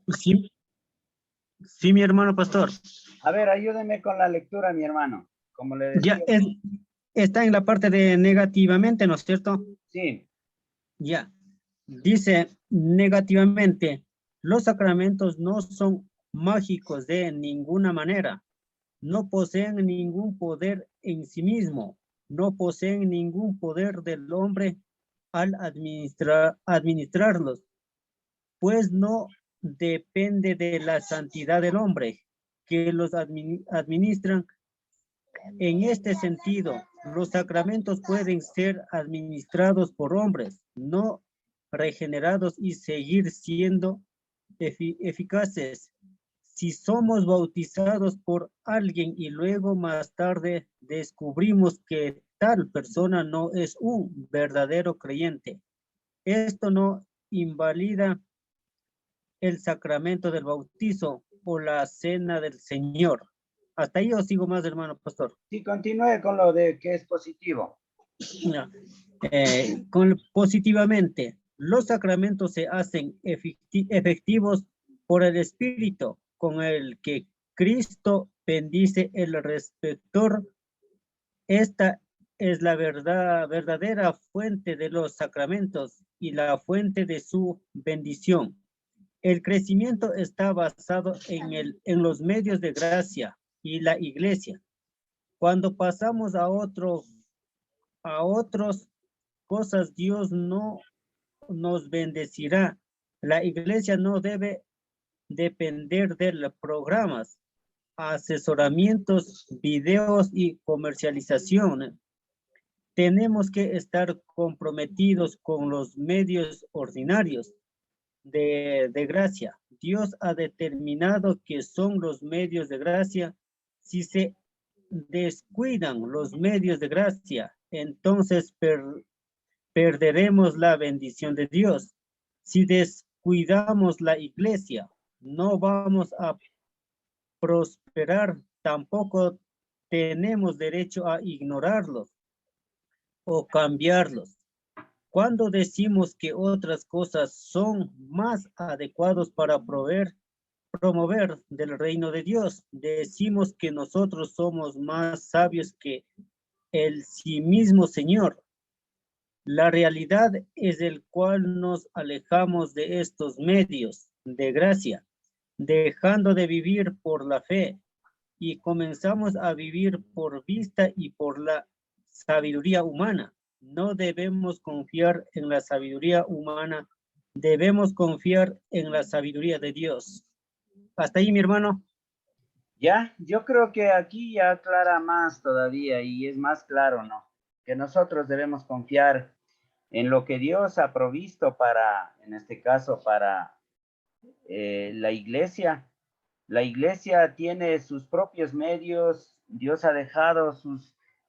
Sí, sí, mi hermano pastor. A ver, ayúdeme con la lectura, mi hermano. Como le decía. Ya está en la parte de negativamente, ¿no es cierto? Sí. Ya. Dice negativamente, los sacramentos no son mágicos de ninguna manera. No poseen ningún poder en sí mismo. No poseen ningún poder del hombre al administrarlos, pues no depende de la santidad del hombre que los administran. En este sentido, los sacramentos pueden ser administrados por hombres no regenerados y seguir siendo eficaces. Si somos bautizados por alguien y luego más tarde descubrimos que tal persona no es un verdadero creyente, esto no invalida el sacramento del bautizo o la cena del Señor. Hasta ahí os sigo más, hermano pastor. Sí, continúe con lo de que es positivo. Positivamente, los sacramentos se hacen efectivos por el Espíritu con el que Cristo bendice el receptor. Esta es la verdadera fuente de los sacramentos y la fuente de su bendición. El crecimiento está basado en los medios de gracia y la iglesia. Cuando pasamos a otros cosas, Dios no nos bendecirá. La iglesia no debe depender de los programas, asesoramientos, videos y comercialización. Tenemos que estar comprometidos con los medios ordinarios de gracia. Dios ha determinado que son los medios de gracia. Si se descuidan los medios de gracia, entonces perderemos la bendición de Dios. Si descuidamos la iglesia, no vamos a prosperar, tampoco tenemos derecho a ignorarlos o cambiarlos. Cuando decimos que otras cosas son más adecuadas para promover del reino de Dios, decimos que nosotros somos más sabios que el sí mismo Señor. La realidad es el cual nos alejamos de estos medios de gracia, dejando de vivir por la fe y comenzamos a vivir por vista y por la sabiduría humana. No debemos confiar en la sabiduría humana, debemos confiar en la sabiduría de Dios. Hasta ahí, mi hermano. Ya, yo creo que aquí ya aclara más todavía y es más claro, ¿no? Que nosotros debemos confiar en lo que Dios ha provisto para, en este caso, para la iglesia. La iglesia tiene sus propios medios, Dios ha dejado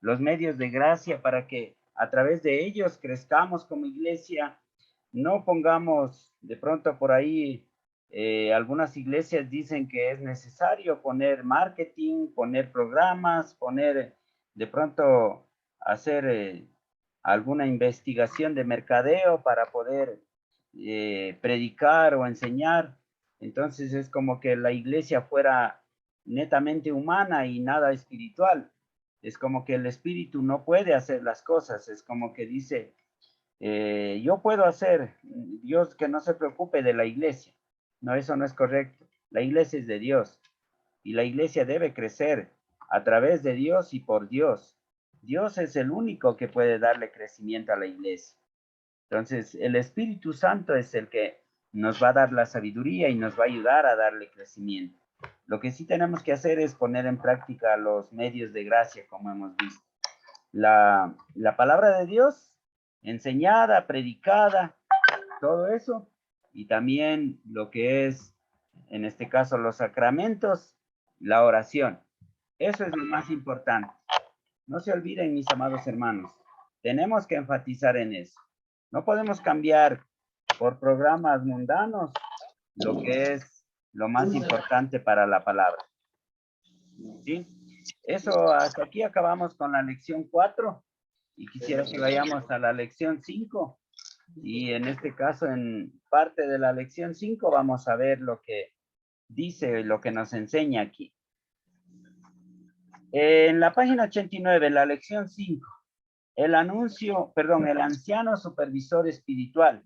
los medios de gracia para que a través de ellos crezcamos como iglesia. No pongamos de pronto por ahí, algunas iglesias dicen que es necesario poner marketing, poner programas, poner de pronto hacer alguna investigación de mercadeo para poder predicar o enseñar. Entonces es como que la iglesia fuera netamente humana y nada espiritual. Es como que el espíritu no puede hacer las cosas. Es como que dice, yo puedo hacer, Dios que no se preocupe de la iglesia. No, eso no es correcto. La iglesia es de Dios y la iglesia debe crecer a través de Dios y por Dios. Dios es el único que puede darle crecimiento a la iglesia. Entonces, el Espíritu Santo es el que nos va a dar la sabiduría y nos va a ayudar a darle crecimiento. Lo que sí tenemos que hacer es poner en práctica los medios de gracia, como hemos visto. La palabra de Dios, enseñada, predicada, todo eso, y también lo que es, en este caso, los sacramentos, la oración. Eso es lo más importante. No se olviden, mis amados hermanos, tenemos que enfatizar en eso. No podemos cambiar por programas mundanos lo que es lo más importante para la palabra. ¿Sí? Eso, hasta aquí acabamos con la lección 4 y quisiera que vayamos a la lección 5. Y en este caso, en parte de la lección 5, vamos a ver lo que dice, lo que nos enseña aquí. En la página 89, la lección 5, el anciano supervisor espiritual.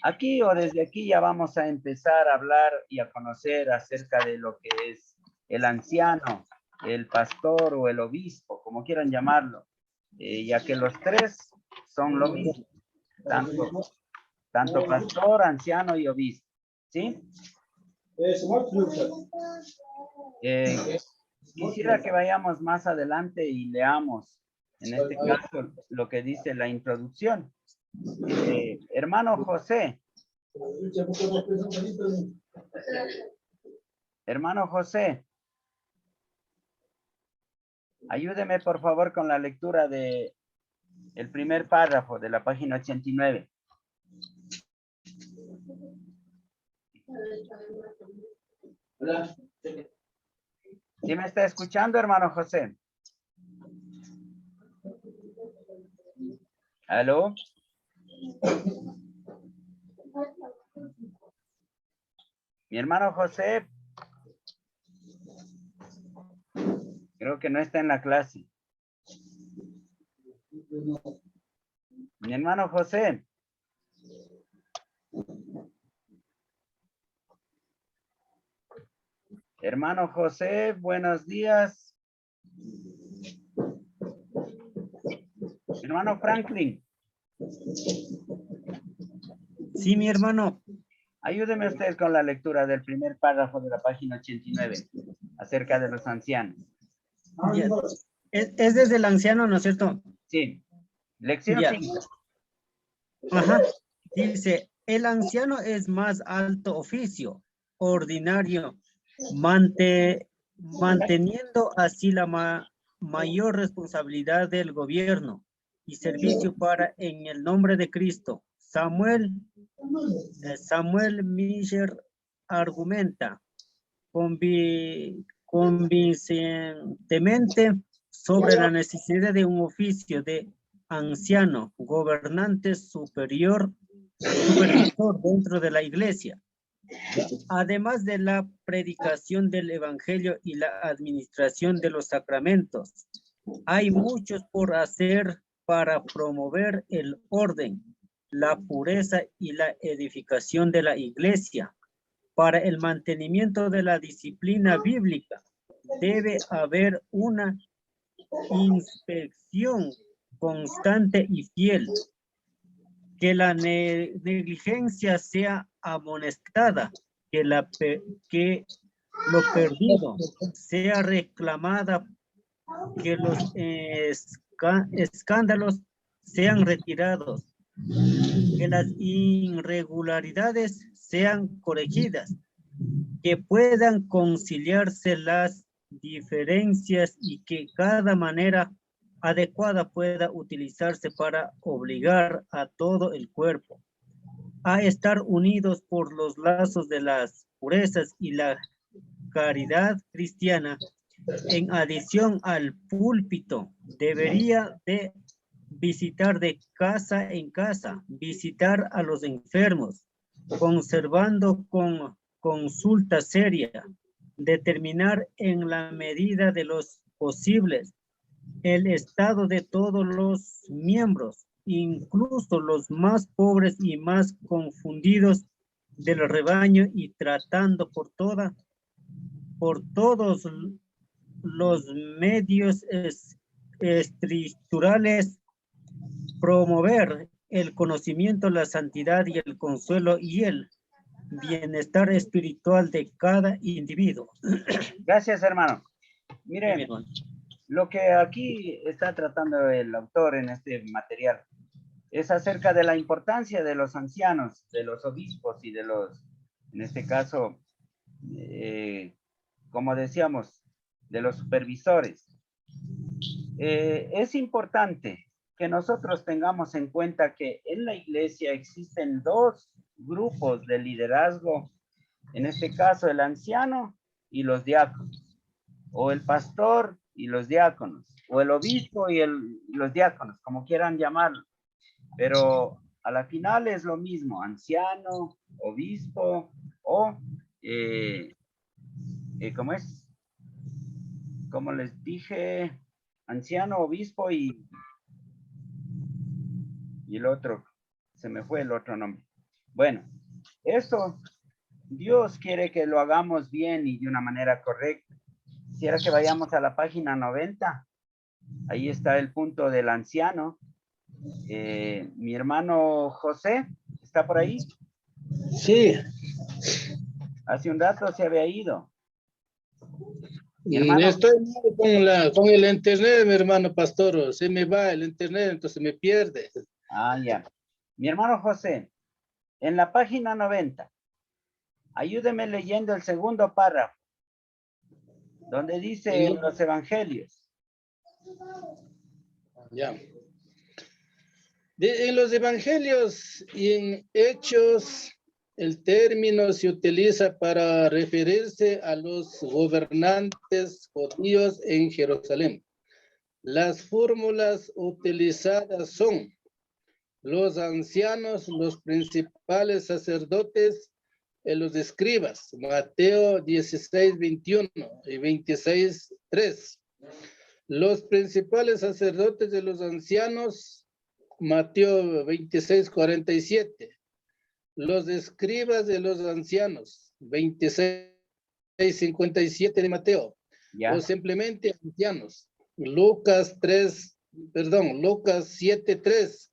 Aquí o desde aquí ya vamos a empezar a hablar y a conocer acerca de lo que es el anciano, el pastor o el obispo, como quieran llamarlo, ya que los tres son lo mismo, tanto pastor, anciano y obispo, ¿sí? Quisiera que vayamos más adelante y leamos, en este caso, lo que dice la introducción. Hermano José, ayúdeme por favor con la lectura de el primer párrafo de la página 89. ¿Sí me está escuchando, hermano José? ¿Aló? Mi hermano José, creo que no está en la clase. Mi hermano José. Hermano José, buenos días. Hermano Franklin. Sí, mi hermano. Ayúdeme usted con la lectura del primer párrafo de la página 89 acerca de los ancianos. Ya. Es desde el anciano, ¿no es cierto? Sí. Lección 5. Ajá. Dice, el anciano es más alto oficio, ordinario, manteniendo así la mayor responsabilidad del gobierno y servicio para en el nombre de Cristo. Samuel Mischer argumenta convincentemente sobre la necesidad de un oficio de anciano, gobernante supervisor dentro de la iglesia. Además de la predicación del evangelio y la administración de los sacramentos, hay muchos por hacer para promover el orden, la pureza y la edificación de la iglesia. Para el mantenimiento de la disciplina bíblica, debe haber una inspección constante y fiel, que la negligencia sea amonestada, que lo perdido sea reclamada, que los escándalos sean retirados, que las irregularidades sean corregidas, que puedan conciliarse las diferencias y que cada manera adecuada pueda utilizarse para obligar a todo el cuerpo a estar unidos por los lazos de las purezas y la caridad cristiana. En adición al púlpito, debería de visitar de casa en casa, visitar a los enfermos, conservando con consulta seria, determinar en la medida de los posibles el estado de todos los miembros, incluso los más pobres y más confundidos del rebaño, y tratando por todos los medios estructurales promover el conocimiento, la santidad y el consuelo y el bienestar espiritual de cada individuo. Gracias, hermano. Miren, lo que aquí está tratando el autor en este material es acerca de la importancia de los ancianos, de los obispos y de los, en este caso, como decíamos, de los supervisores. Es importante que nosotros tengamos en cuenta que en la iglesia existen dos grupos de liderazgo, en este caso el anciano y los diáconos, o el pastor y los diáconos, o el obispo y los diáconos, como quieran llamarlo. Pero a la final es lo mismo, anciano, obispo o, ¿cómo es? Como les dije, anciano, obispo y el otro, se me fue el otro nombre. Bueno, eso Dios quiere que lo hagamos bien y de una manera correcta. Quisiera que vayamos a la página 90. Ahí está el punto del anciano. Mi hermano José, ¿está por ahí? Sí. Hace un rato se había ido. Mi hermano, Estoy con el internet, mi hermano pastor. Se me va el internet, entonces me pierde. ya. Mi hermano José, en la página 90, ayúdeme leyendo el segundo párrafo, donde dice en los evangelios. Ya. En los evangelios y en hechos, el término se utiliza para referirse a los gobernantes judíos en Jerusalén. Las fórmulas utilizadas son los ancianos, los principales sacerdotes y los escribas. Mateo 16, 21 y 26, 3. Los principales sacerdotes de los ancianos, Mateo 26, 47. Los escribas de los ancianos, 26, 57 de Mateo. Ya. O simplemente ancianos. Lucas 7, 3.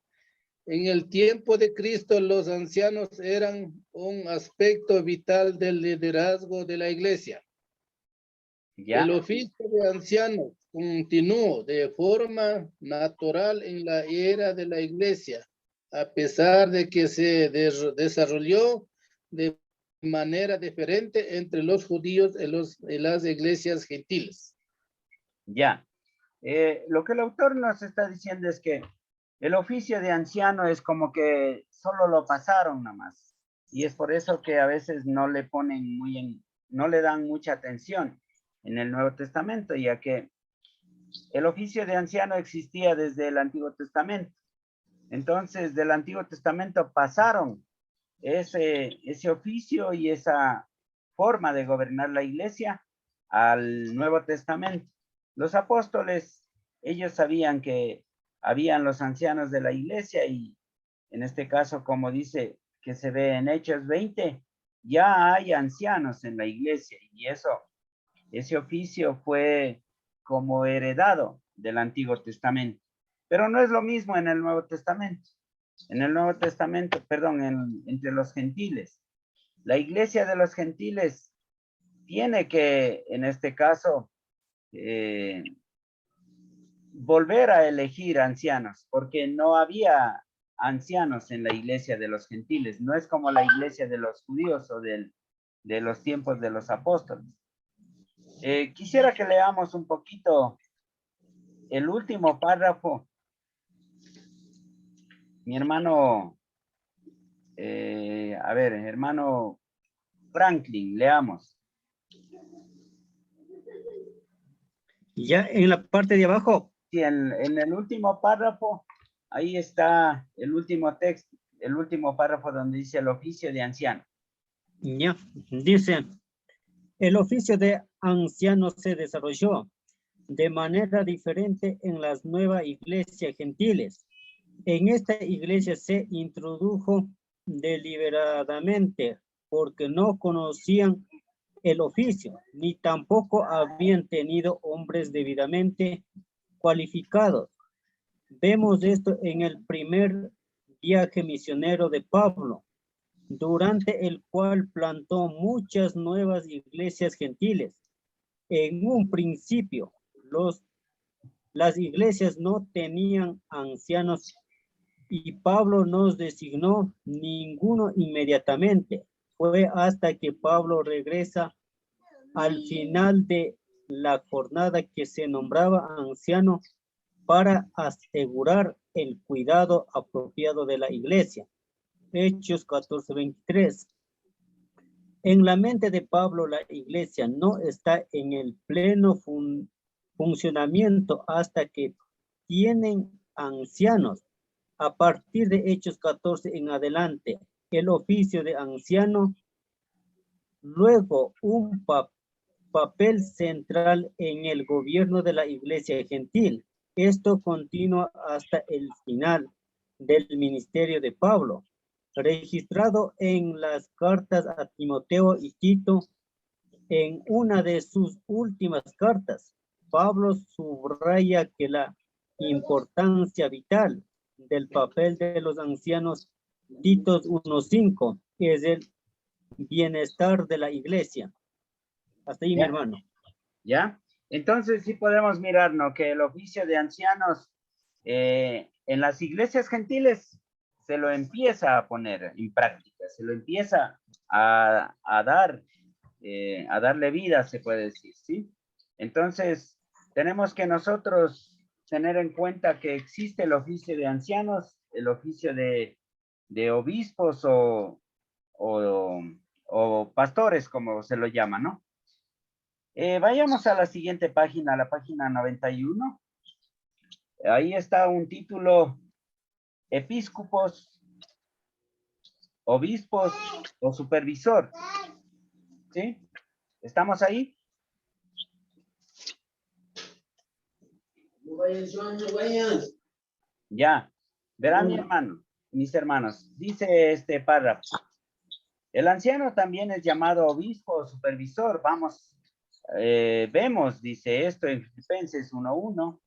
En el tiempo de Cristo, los ancianos eran un aspecto vital del liderazgo de la iglesia. Ya. El oficio de anciano continuó de forma natural en la era de la iglesia, a pesar de que se desarrolló de manera diferente entre los judíos y las iglesias gentiles. Ya. Lo que el autor nos está diciendo es que el oficio de anciano es como que solo lo pasaron nada más. Y es por eso que a veces no le ponen no le dan mucha atención en el Nuevo Testamento, ya que el oficio de anciano existía desde el Antiguo Testamento. Entonces, del Antiguo Testamento pasaron ese oficio y esa forma de gobernar la iglesia al Nuevo Testamento. Los apóstoles, ellos sabían que habían los ancianos de la iglesia y en este caso, como dice que se ve en Hechos 20, ya hay ancianos en la iglesia y ese oficio fue como heredado del Antiguo Testamento. Pero no es lo mismo en el Nuevo Testamento. En el Nuevo Testamento, perdón, entre los gentiles. La iglesia de los gentiles tiene que, en este caso, volver a elegir ancianos, porque no había ancianos en la iglesia de los gentiles. No es como la iglesia de los judíos o de los tiempos de los apóstoles. Quisiera que leamos un poquito el último párrafo. Mi hermano, hermano Franklin, leamos. Ya en la parte de abajo. Sí, en el último párrafo, ahí está el último texto, el último párrafo donde dice el oficio de anciano. Ya, dice, el oficio de anciano se desarrolló de manera diferente en las nuevas iglesias gentiles. En esta iglesia se introdujo deliberadamente porque no conocían el oficio, ni tampoco habían tenido hombres debidamente cualificados. Vemos esto en el primer viaje misionero de Pablo, durante el cual plantó muchas nuevas iglesias gentiles. En un principio, las iglesias no tenían ancianos y Pablo nos designó ninguno inmediatamente. Fue hasta que Pablo regresa al final de la jornada que se nombraba anciano para asegurar el cuidado apropiado de la iglesia. Hechos 14:23. En la mente de Pablo, la iglesia no está en el pleno funcionamiento hasta que tienen ancianos A partir de Hechos 14 en adelante, el oficio de anciano, luego un papel central en el gobierno de la iglesia gentil. Esto continúa hasta el final del ministerio de Pablo, registrado en las cartas a Timoteo y Tito. En una de sus últimas cartas, Pablo subraya que la importancia vital del papel de los ancianos, Tito 1:5, es el bienestar de la iglesia. Hasta ahí, mi hermano. ¿Ya? Entonces sí podemos mirar, ¿no? Que el oficio de ancianos en las iglesias gentiles se lo empieza a poner en práctica, se lo empieza a darle vida, se puede decir, ¿sí? Entonces, tenemos que nosotros tener en cuenta que existe el oficio de ancianos, el oficio de obispos o pastores, como se lo llama, ¿no? Vayamos a la siguiente página, la página 91. Ahí está un título, episcopos, obispos o supervisor. ¿Sí? ¿Estamos ahí? Ya. Verán, mi hermano, mis hermanos, dice este párrafo. El anciano también es llamado obispo o supervisor. Vemos, dice esto en Filipenses 1:1,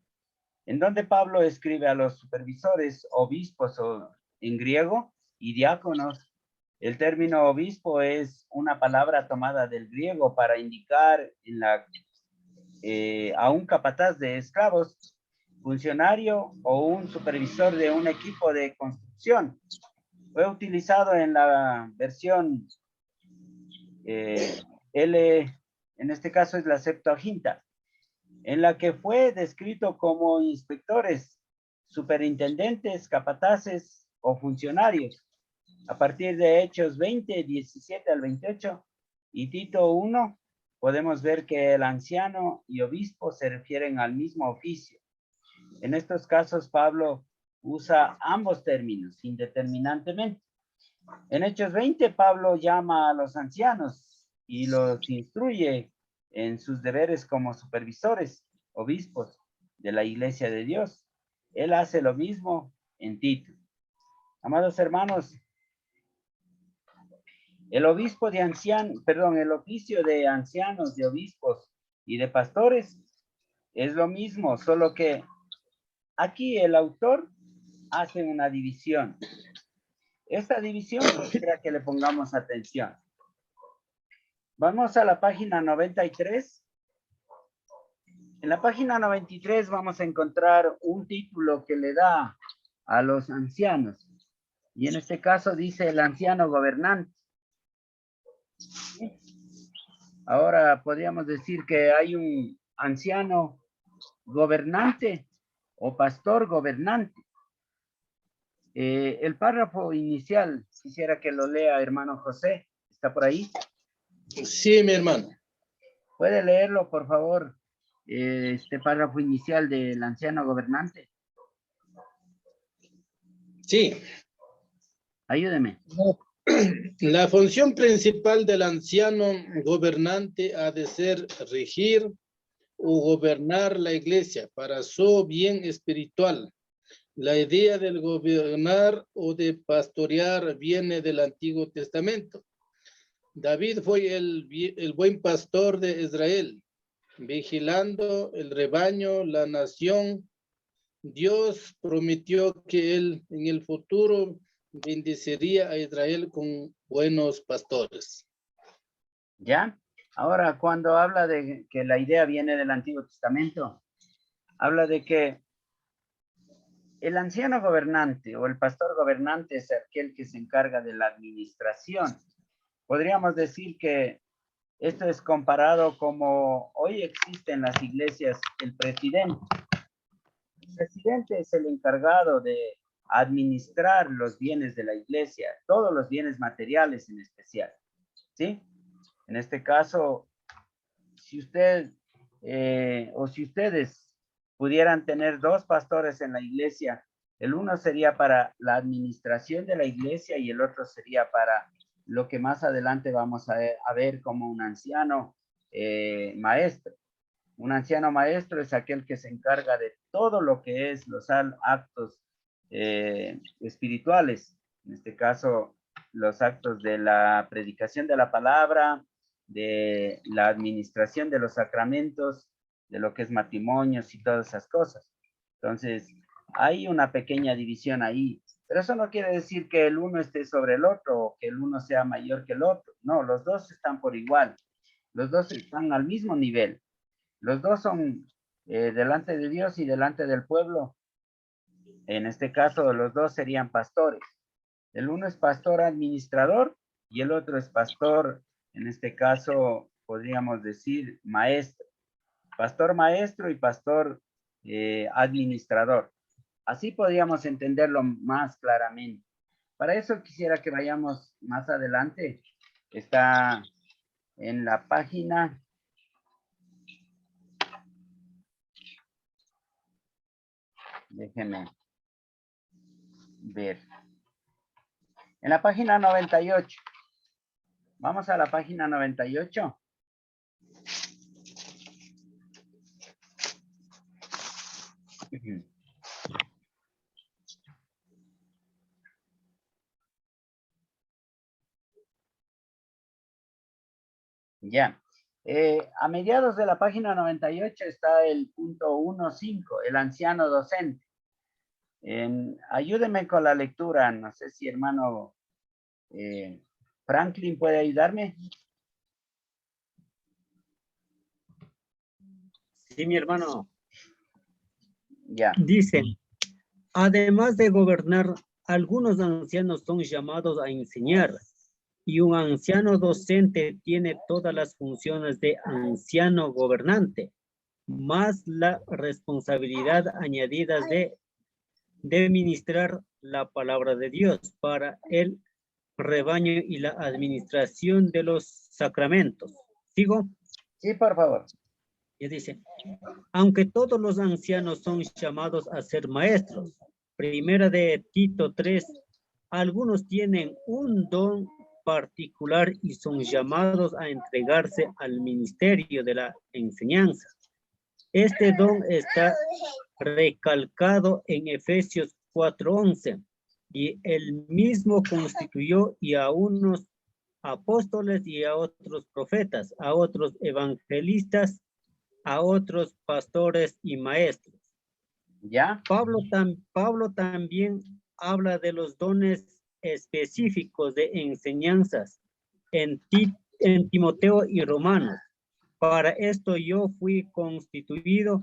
en donde Pablo escribe a los supervisores, obispos o en griego, y diáconos. El término obispo es una palabra tomada del griego para indicar a un capataz de esclavos, funcionario o un supervisor de un equipo de construcción. Fue utilizado en la versión L, en este caso es la Septuaginta, en la que fue descrito como inspectores, superintendentes, capataces o funcionarios. A partir de Hechos 20, 17 al 28 y Tito 1, podemos ver que el anciano y obispo se refieren al mismo oficio. En estos casos, Pablo usa ambos términos indeterminantemente. En Hechos 20, Pablo llama a los ancianos y los instruye en sus deberes como supervisores, obispos de la iglesia de Dios. Él hace lo mismo en Tito. Amados hermanos, el oficio de ancianos, de obispos y de pastores es lo mismo, solo que aquí el autor hace una división. Esta división quisiera que le pongamos atención. Vamos a la página 93. En la página 93 vamos a encontrar un título que le da a los ancianos. Y en este caso dice el anciano gobernante. Ahora podríamos decir que hay un anciano gobernante o pastor gobernante. El párrafo inicial, quisiera que lo lea, hermano José. ¿Está por ahí? Sí, mi hermano. ¿Puede leerlo, por favor? Este párrafo inicial del anciano gobernante. Sí. Ayúdeme. La función principal del anciano gobernante ha de ser regir o gobernar la iglesia para su bien espiritual. La idea del gobernar o de pastorear viene del Antiguo Testamento. David fue el buen pastor de Israel, vigilando el rebaño, la nación. Dios prometió que él en el futuro bendeciría a Israel con buenos pastores. ¿Ya? Ahora, cuando habla de que la idea viene del Antiguo Testamento, habla de que el anciano gobernante o el pastor gobernante es aquel que se encarga de la administración. Podríamos decir que esto es comparado como hoy existe en las iglesias el presidente. El presidente es el encargado de administrar los bienes de la iglesia, todos los bienes materiales en especial, ¿sí? En este caso, si usted o si ustedes pudieran tener 2 pastores en la iglesia, El uno sería para la administración de la iglesia y el otro sería para lo que más adelante vamos a ver como un anciano maestro. Un anciano maestro es aquel que se encarga de todo lo que es los actos espirituales. En este caso, los actos de la predicación de la palabra, de la administración de los sacramentos, de lo que es matrimonios y todas esas cosas. Entonces, hay una pequeña división ahí, pero eso no quiere decir que el uno esté sobre el otro o que el uno sea mayor que el otro. No, los dos están por igual. Los dos están al mismo nivel. Los dos son delante de Dios y delante del pueblo. En este caso, los dos serían pastores. El uno es pastor administrador y el otro es pastor, en este caso, podríamos decir maestro. Pastor maestro y pastor administrador. Así podríamos entenderlo más claramente. Para eso quisiera que vayamos más adelante. Está en la página. Déjenme ver. En la página 98. Vamos a la página 98. Ya. A mediados de la página 98 está el punto 1.5, el anciano docente. Ayúdeme con la lectura. No sé si hermano Franklin puede ayudarme. Sí, mi hermano. Ya. Dice, además de gobernar, algunos ancianos son llamados a enseñar, y un anciano docente tiene todas las funciones de anciano gobernante, más la responsabilidad añadida de ministrar la palabra de Dios para el rebaño y la administración de los sacramentos. ¿Sigo? Sí, por favor. Y dice, aunque todos los ancianos son llamados a ser maestros, primera de Tito 3, algunos tienen un don particular y son llamados a entregarse al ministerio de la enseñanza. Este don está recalcado en Efesios 4:11, y él mismo constituyó y a unos apóstoles y a otros profetas, a otros evangelistas, a otros pastores y maestros. ¿Ya? Pablo también habla de los dones específicos de enseñanzas en Timoteo y Romanos. Para esto yo fui constituido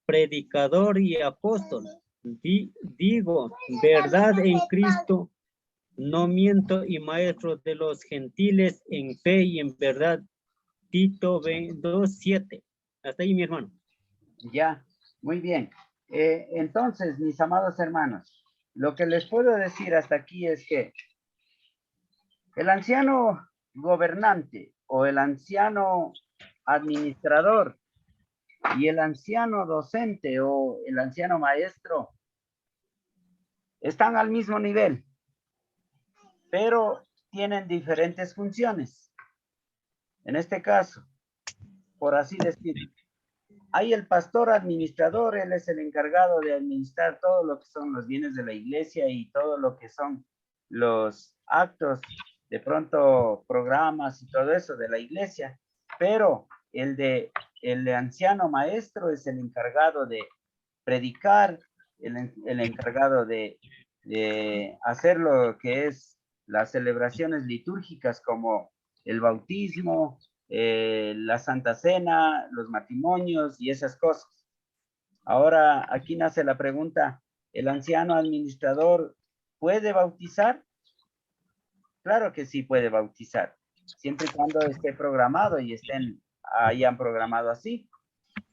predicador y apóstol. Digo, verdad en Cristo, no miento, y maestro de los gentiles en fe y en verdad. Tito 2:7. Hasta ahí, mi hermano. Ya, muy bien. Entonces, mis amados hermanos, lo que les puedo decir hasta aquí es que el anciano gobernante o el anciano administrador y el anciano docente o el anciano maestro están al mismo nivel, pero tienen diferentes funciones. En este caso, por así decirlo, hay el pastor administrador, él es el encargado de administrar todo lo que son los bienes de la iglesia y todo lo que son los actos, de pronto programas y todo eso de la iglesia, pero el anciano maestro es el encargado de predicar, el encargado de hacer lo que es las celebraciones litúrgicas como el bautismo, la Santa Cena, los matrimonios y esas cosas. Ahora, aquí nace la pregunta, ¿el anciano administrador puede bautizar? Claro que sí puede bautizar, siempre y cuando esté programado y hayan programado así.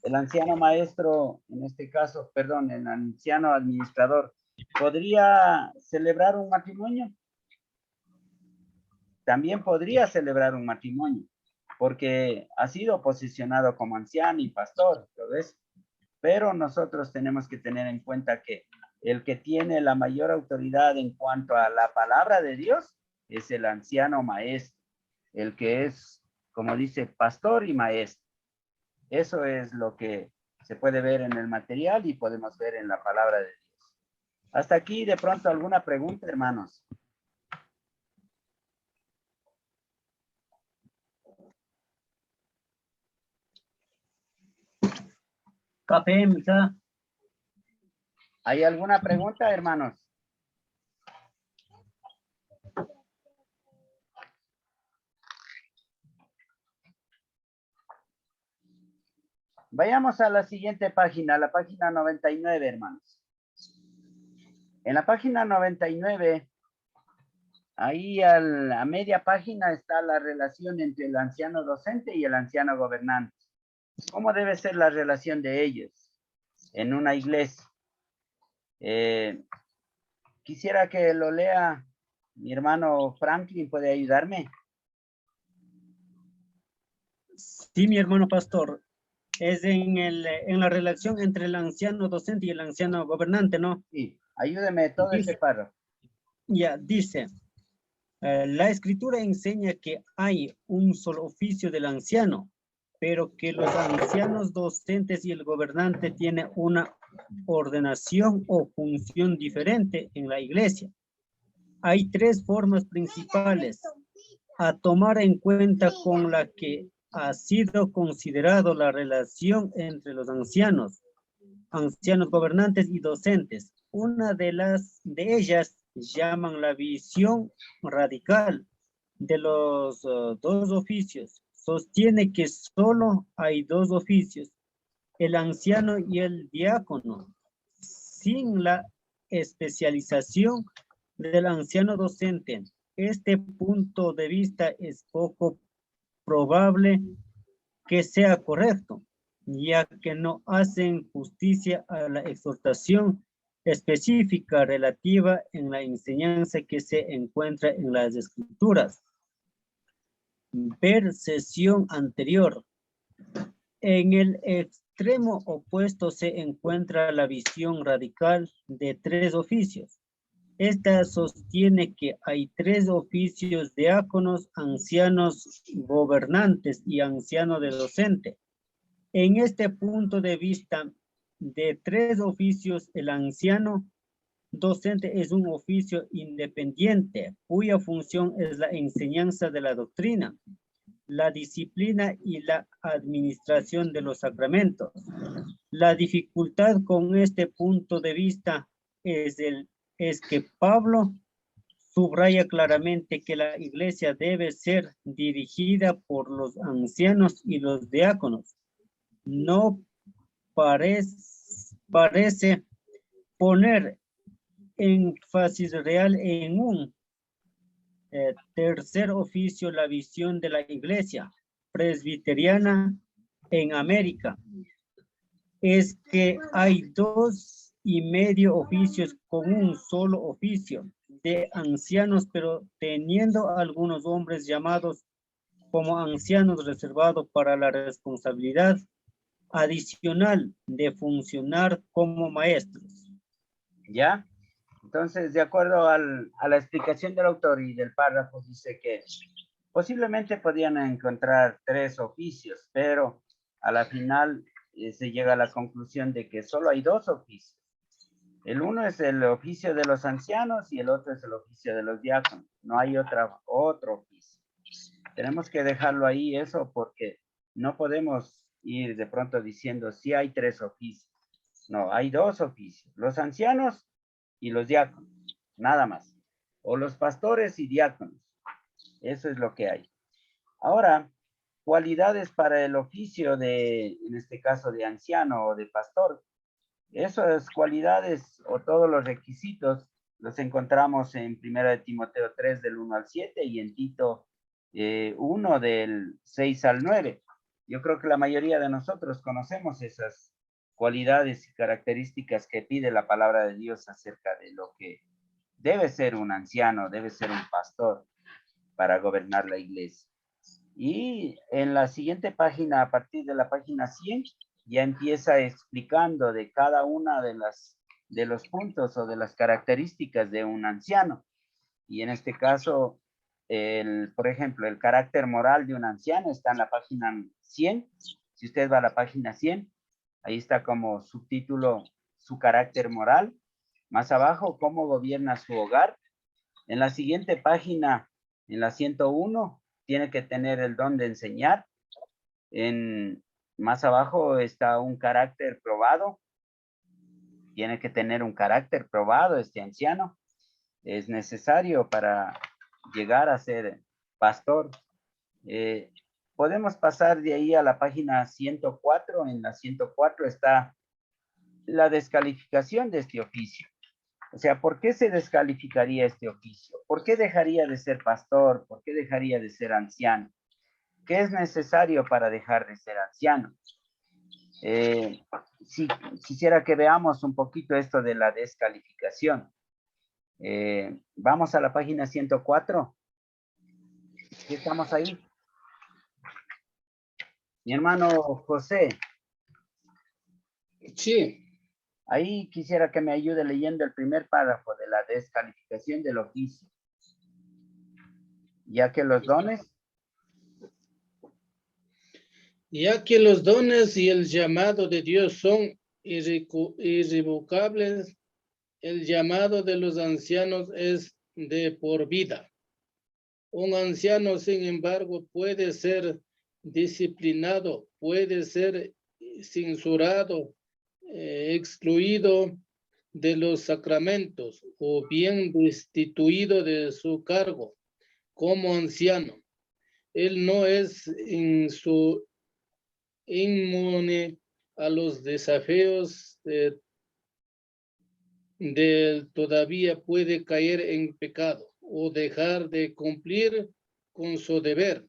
El anciano maestro, en este caso, perdón, el anciano administrador, ¿podría celebrar un matrimonio? También podría celebrar un matrimonio, porque ha sido posicionado como anciano y pastor, todo eso. Pero nosotros tenemos que tener en cuenta que el que tiene la mayor autoridad en cuanto a la palabra de Dios es el anciano maestro, el que es, como dice, pastor y maestro. Eso es lo que se puede ver en el material y podemos ver en la palabra de Dios. Hasta aquí, de pronto, ¿alguna pregunta, hermanos? KPM, ¿verdad? ¿Hay alguna pregunta, hermanos? Vayamos a la siguiente página, la página 99, hermanos. En la página 99, ahí a media página está la relación entre el anciano docente y el anciano gobernante. ¿Cómo debe ser la relación de ellos en una iglesia? Quisiera que lo lea mi hermano Franklin, ¿puede ayudarme? Sí, mi hermano pastor. Es en la relación entre el anciano docente y el anciano gobernante, ¿no? Sí, ayúdeme todo ese párrafo. Ya, dice, la escritura enseña que hay un solo oficio del anciano, pero que los ancianos docentes y el gobernante tienen una ordenación o función diferente en la iglesia. Hay tres formas principales a tomar en cuenta con la que ha sido considerado la relación entre los ancianos gobernantes y docentes. Una de ellas llaman la visión radical de los dos oficios. Sostiene que solo hay dos oficios, el anciano y el diácono, sin la especialización del anciano docente. Este punto de vista es poco probable que sea correcto, ya que no hacen justicia a la exhortación específica relativa en la enseñanza que se encuentra en las escrituras. Ver sesión anterior. En el extremo opuesto se encuentra la visión radical de tres oficios. Esta sostiene que hay tres oficios: diáconos, ancianos gobernantes y anciano de docente. En este punto de vista de tres oficios, el anciano docente es un oficio independiente, cuya función es la enseñanza de la doctrina, la disciplina y la administración de los sacramentos. La dificultad con este punto de vista es que Pablo subraya claramente que la iglesia debe ser dirigida por los ancianos y los diáconos. No parece poner énfasis real en un tercer oficio, la visión de la iglesia presbiteriana en América. Es que hay 2,5 oficios con un solo oficio de ancianos, pero teniendo algunos hombres llamados como ancianos reservados para la responsabilidad adicional de funcionar como maestros. ¿Ya? Entonces, de acuerdo a la explicación del autor y del párrafo, dice que posiblemente podían encontrar tres oficios, pero a la final se llega a la conclusión de que solo hay dos oficios. El uno es el oficio de los ancianos y el otro es el oficio de los diáconos. No hay otro oficio. Tenemos que dejarlo ahí eso porque no podemos ir de pronto diciendo si hay tres oficios. No, hay dos oficios, los ancianos y los diáconos, nada más. O los pastores y diáconos. Eso es lo que hay. Ahora, cualidades para el oficio en este caso, de anciano o de pastor. Esas cualidades o todos los requisitos los encontramos en 1 de Timoteo 3 del 1 al 7 y en Tito 1 del 6 al 9. Yo creo que la mayoría de nosotros conocemos esas cualidades y características que pide la palabra de Dios acerca de lo que debe ser un anciano, debe ser un pastor para gobernar la iglesia. Y en la siguiente página, a partir de la página 100, ya empieza explicando de cada una de de los puntos o de las características de un anciano. Y en este caso, por ejemplo, el carácter moral de un anciano está en la página 100. Si usted va a la página 100, ahí está como subtítulo su carácter moral. Más abajo, cómo gobierna su hogar. En la siguiente página, en la 101, tiene que tener el don de enseñar. Más abajo está un carácter probado. Tiene que tener un carácter probado este anciano. Es necesario para llegar a ser pastor. Podemos pasar de ahí a la página 104. En la 104 está la descalificación de este oficio. O sea, ¿por qué se descalificaría este oficio? ¿Por qué dejaría de ser pastor? ¿Por qué dejaría de ser anciano? ¿Qué es necesario para dejar de ser anciano? Si quisiera que veamos un poquito esto de la descalificación. Vamos a la página 104. ¿Sí estamos ahí? Mi hermano José. Sí. Ahí quisiera que me ayude leyendo el primer párrafo de la descalificación del oficio. Ya que los dones. Ya que los dones y el llamado de Dios son irrevocables, el llamado de los ancianos es de por vida. Un anciano, sin embargo, puede ser disciplinado, puede ser censurado, excluido de los sacramentos o bien destituido de su cargo como anciano. Él no es inmune a los desafíos todavía puede caer en pecado o dejar de cumplir con su deber.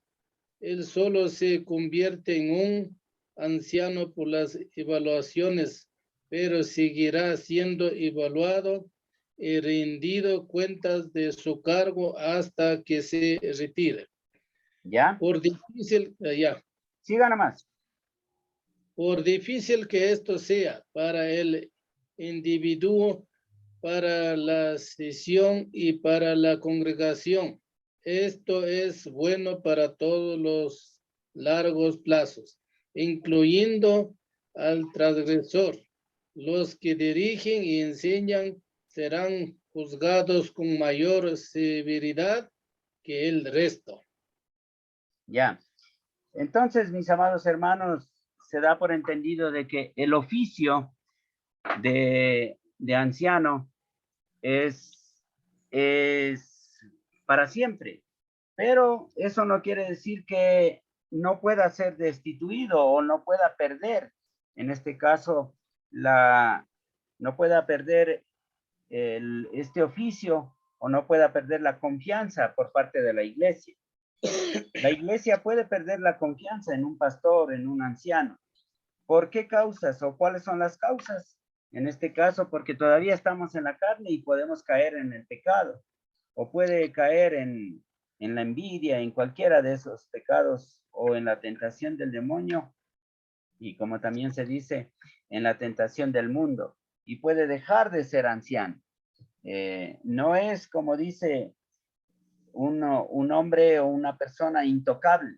Él solo se convierte en un anciano por las evaluaciones, pero seguirá siendo evaluado y rendido cuentas de su cargo hasta que se retire. ¿Ya? Por difícil, ya. Siga nomás. Por difícil que esto sea para el individuo, para la sesión y para la congregación, esto es bueno para todos los largos plazos, incluyendo al transgresor. Los que dirigen y enseñan serán juzgados con mayor severidad que el resto. Ya. Entonces, mis amados hermanos, se da por entendido de que el oficio de anciano es para siempre, pero eso no quiere decir que no pueda ser destituido o no pueda perder, en este caso, no pueda perder este oficio o no pueda perder la confianza por parte de la iglesia. La iglesia puede perder la confianza en un pastor, en un anciano. ¿Por qué causas o cuáles son las causas? En este caso, porque todavía estamos en la carne y podemos caer en el pecado, o puede caer en la envidia, en cualquiera de esos pecados, o en la tentación del demonio, y como también se dice, en la tentación del mundo, y puede dejar de ser anciano. No es, como dice un hombre o una persona intocable.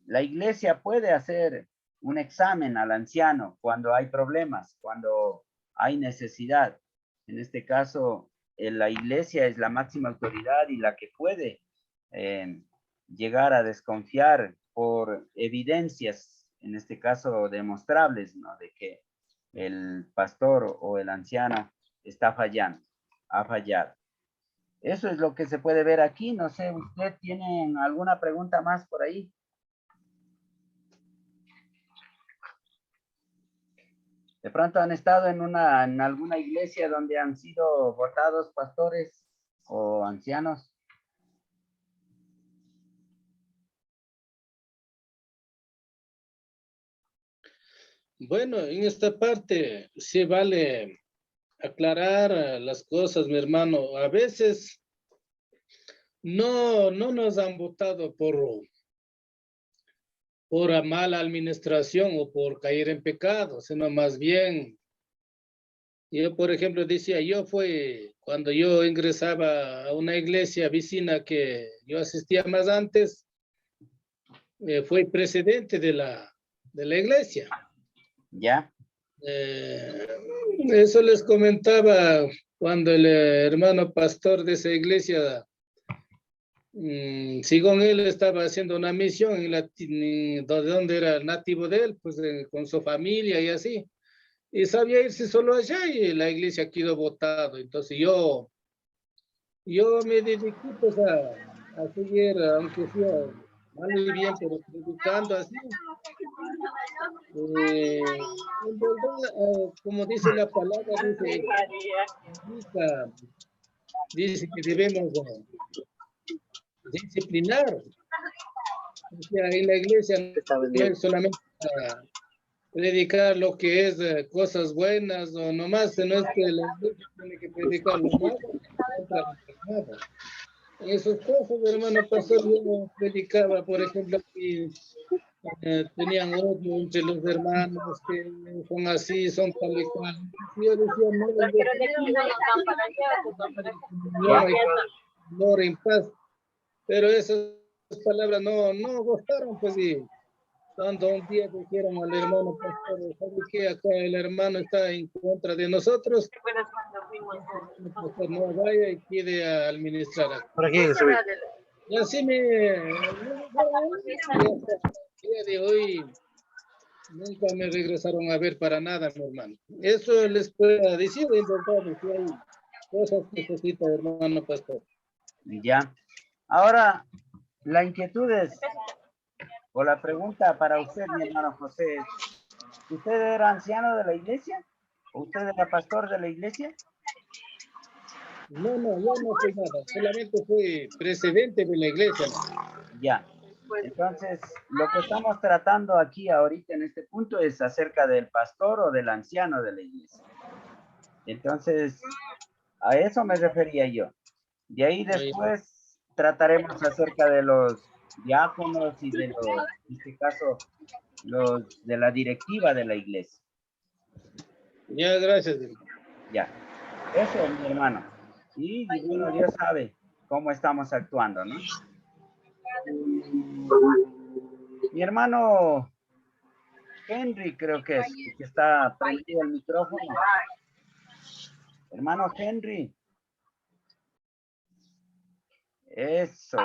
La iglesia puede hacer un examen al anciano cuando hay problemas, cuando hay necesidad. En este caso, la iglesia es la máxima autoridad y la que puede llegar a desconfiar por evidencias, en este caso demostrables, ¿no? De que el pastor o el anciano está fallando, ha fallado. Eso es lo que se puede ver aquí. No sé, ¿usted tiene alguna pregunta más por ahí? De pronto han estado en alguna iglesia donde han sido votados pastores o ancianos. Bueno, en esta parte sí vale aclarar las cosas, mi hermano. A veces no nos han votado por mala administración o por caer en pecado, sino más bien Yo, por ejemplo, decía, cuando yo ingresaba a una iglesia vecina que yo asistía más antes, fue presidente de la iglesia. ¿Ya? Eso les comentaba cuando el hermano pastor de esa iglesia, según él estaba haciendo una misión donde era nativo de él, pues con su familia y así. Y sabía irse solo allá y la iglesia quedó botado. Entonces yo me dediqué pues a seguir, aunque sea mal y bien, pero predicando así. En verdad, como dice la palabra, dice que debemos disciplinar. O sea, en la iglesia no es solamente para predicar lo que es cosas buenas o nomás, no es que la iglesia tiene que predicar lo malo, nada. En esas cosas, hermano pastor, yo predicaba, por ejemplo, que tenían odio entre los hermanos, que son así, son tal y cual. Y yo decía, no, en paz. Pero esas palabras no gustaron, pues, y cuando un día dijeron al hermano pastor, ¿sabe qué? Acá el hermano está en contra de nosotros. El pastor no vaya y quede a administrar acá. ¿Por aquí? Y así el día de hoy nunca me regresaron a ver para nada, mi hermano. Eso les puedo decir, en verdad, que hay cosas que necesita, hermano pastor. Ya. Ahora, la inquietud es, o la pregunta para usted, mi hermano José, ¿usted era anciano de la iglesia? ¿O usted era pastor de la iglesia? No, yo no soy nada, solamente fui presidente de la iglesia. Ya. Entonces, lo que estamos tratando aquí ahorita en este punto es acerca del pastor o del anciano de la iglesia. Entonces, a eso me refería yo. De ahí después trataremos acerca de los diáconos y de los, en este caso, los de la directiva de la iglesia. Ya, gracias. Ya. Eso, mi hermano. Y bueno, Dios sabe cómo estamos actuando, ¿no? Mi hermano Henry, creo que es, que está prendido el micrófono. Hermano Henry. Eso.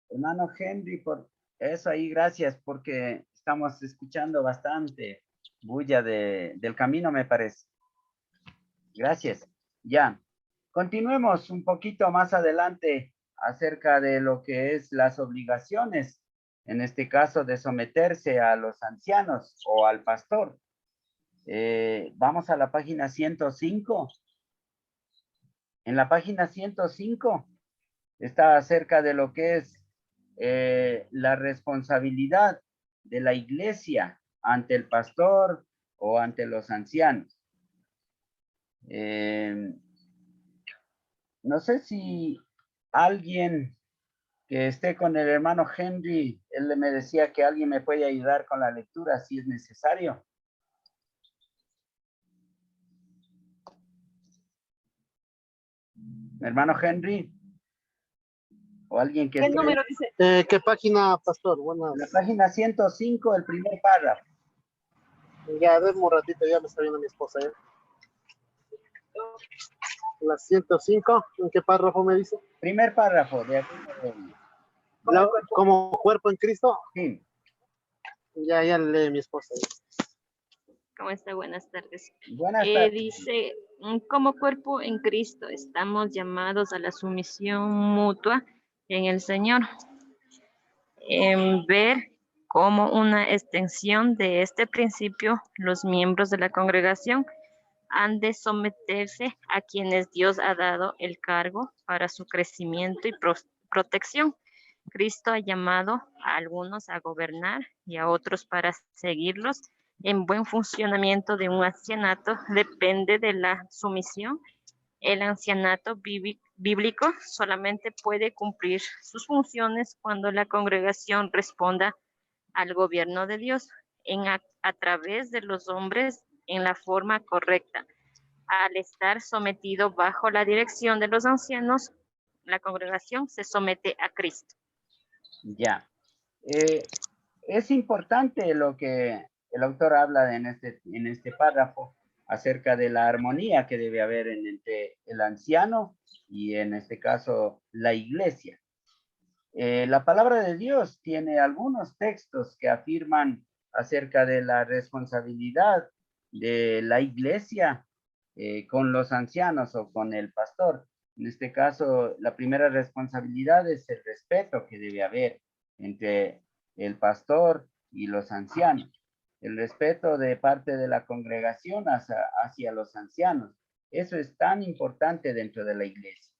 Hermano Henry, por eso ahí, gracias, porque estamos escuchando bastante bulla del camino, me parece. Gracias. Ya. Continuemos un poquito más adelante acerca de lo que es las obligaciones, en este caso de someterse a los ancianos o al pastor. Vamos a la página 105. En la página 105 está acerca de lo que es la responsabilidad de la iglesia ante el pastor o ante los ancianos. No sé si alguien que esté con el hermano Henry, él me decía que alguien me puede ayudar con la lectura si es necesario. Hermano Henry, o alguien que... ¿Qué número dice? ¿Qué página, pastor? Buenas. La página 105, el primer párrafo. Ya, denme un ratito, ya me está viendo mi esposa. La 105, ¿en qué párrafo me dice? Primer párrafo. ¿Como cuerpo en Cristo? Sí. Ya lee mi esposa. ¿Cómo está? Buenas tardes. Buenas tardes. Dice, como cuerpo en Cristo, estamos llamados a la sumisión mutua en el Señor. En ver como una extensión de este principio, los miembros de la congregación han de someterse a quienes Dios ha dado el cargo para su crecimiento y protección. Cristo ha llamado a algunos a gobernar y a otros para seguirlos. En buen funcionamiento de un ancianato depende de la sumisión. El ancianato bíblico solamente puede cumplir sus funciones cuando la congregación responda al gobierno de Dios a través de los hombres en la forma correcta. Al estar sometido bajo la dirección de los ancianos, la congregación se somete a Cristo. Ya. Es importante lo que el autor habla en este párrafo acerca de la armonía que debe haber entre el anciano y en este caso la iglesia. La palabra de Dios tiene algunos textos que afirman acerca de la responsabilidad de la iglesia con los ancianos o con el pastor. En este caso, la primera responsabilidad es el respeto que debe haber entre el pastor y los ancianos. El respeto de parte de la congregación hacia los ancianos. Eso es tan importante dentro de la iglesia.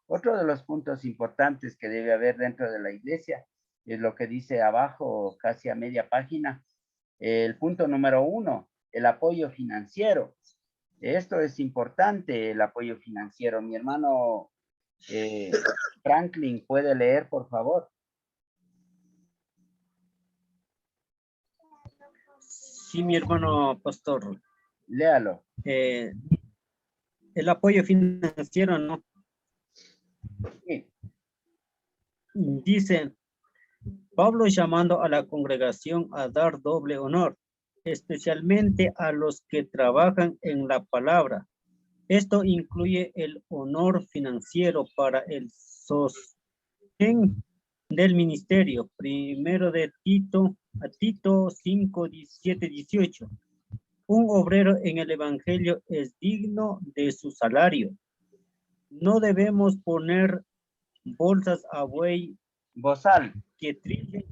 Otro de los puntos importantes que debe haber dentro de la iglesia es lo que dice abajo, casi a media página, el punto número 1, el apoyo financiero. Esto es importante, el apoyo financiero. Mi hermano Franklin, ¿puede leer, por favor? Sí, mi hermano pastor. Léalo. El apoyo financiero, ¿no? Sí. Dice Pablo llamando a la congregación a dar doble honor, especialmente a los que trabajan en la palabra. Esto incluye el honor financiero para el sostén del ministerio. Primero de Tito, a Tito 5, 17, 18. Un obrero en el evangelio es digno de su salario. No debemos poner bolsas a buey Bozal. que trilla,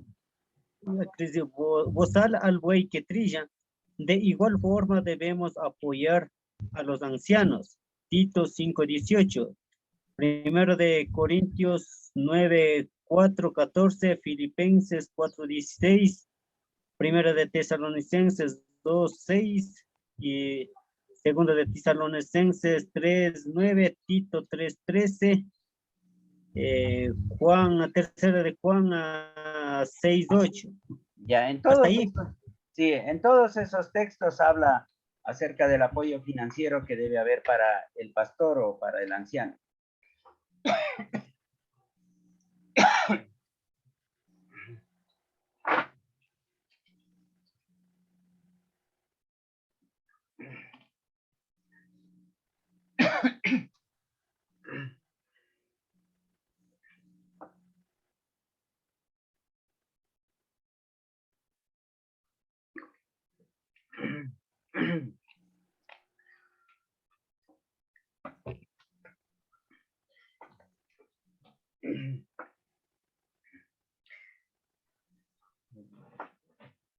bozal al buey que trilla. De igual forma debemos apoyar a los ancianos. Tito 5:18. Primero de Corintios 9:4-14, Filipenses 4:16, Primero de Tesalonicenses 2:6 y Segundo de Tesalonicenses 3:9, Tito 3:13, Juan, tercera de Juan 6:8. Ya, en Hasta ahí. sí, en todos esos textos habla acerca del apoyo financiero que debe haber para el pastor o para el anciano.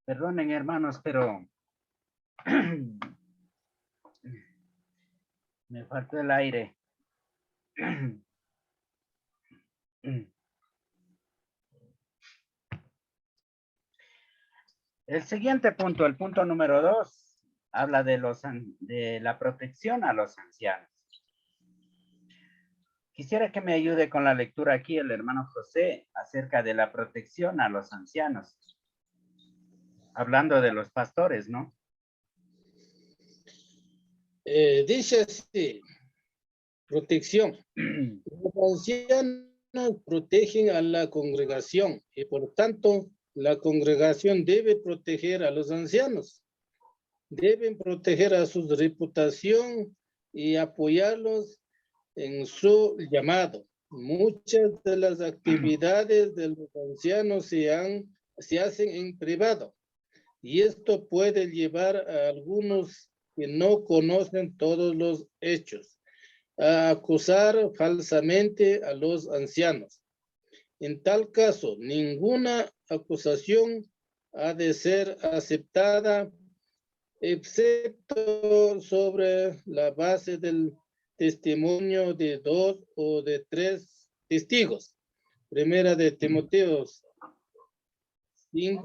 Perdonen, hermanos, pero me faltó el aire. El siguiente punto, el punto número 2, habla de la protección a los ancianos. Quisiera que me ayude con la lectura aquí el hermano José acerca de la protección a los ancianos. Hablando de los pastores, ¿no? Dice así, protección. Los ancianos protegen a la congregación y por tanto la congregación debe proteger a los ancianos. Deben proteger a su reputación y apoyarlos en su llamado. Muchas de las actividades de los ancianos se hacen en privado y esto puede llevar a algunos que no conocen todos los hechos a acusar falsamente a los ancianos. En tal caso, ninguna acusación ha de ser aceptada excepto sobre la base del testimonio de 2 o de 3 testigos. Primera de Timoteo 5.